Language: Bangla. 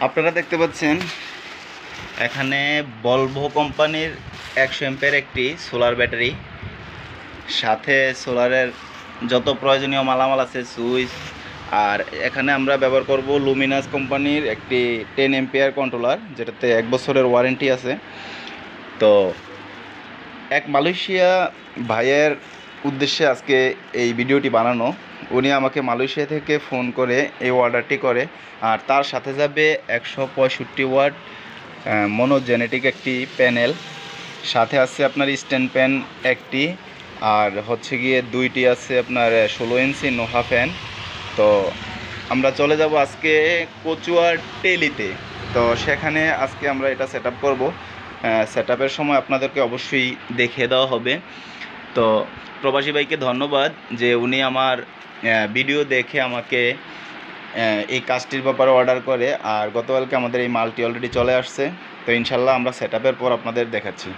আপনারা দেখতে পাচ্ছেন এখানে ভলভো কোম্পানির 100 এম্পের একটি সোলার ব্যাটারি, সাথে সোলারের যত প্রয়োজনীয় মালামাল আছে, সুইচ। আর এখানে আমরা ব্যবহার করব লুমিনাস কোম্পানির একটি 10 এম্পিয়ার কন্ট্রোলার, যেটাতে 1 বছরের ওয়ারেন্টি আছে। তো এক মালয়েশিয়া ভাইয়ের উদ্দেশ্যে আজকে এই ভিডিওটি বানানো। উনি আমাকে মালয়েশিয়া থেকে ফোন করে এই অর্ডারটি করে, আর তার সাথে যাবে 165 ওয়াট মনোজেনেটিক একটি প্যানেল, সাথে আছে আপনার স্ট্যান্ড ফ্যান একটি, আর হচ্ছে গিয়ে দুইটি আছে আপনার 16 ইঞ্চি নোহা ফ্যান। তো আমরা চলে যাব আজকে কচুয়ার টেলিতে। তো সেখানে আজকে আমরা এটা সেট আপ করবো। সেট আপের সময় আপনাদেরকে অবশ্যই দেখিয়ে দেওয়া হবে। তো প্রবাসী ভাইকে ধন্যবাদ যে উনি আমার ভিডিও দেখে আমাকে এই কাজটির ব্যাপারে অর্ডার করে, আর গতকালকে আমাদের এই মালটি অলরেডি চলে আসছে। তো ইনশাল্লাহ আমরা সেট আপের পর আপনাদের দেখাচ্ছি।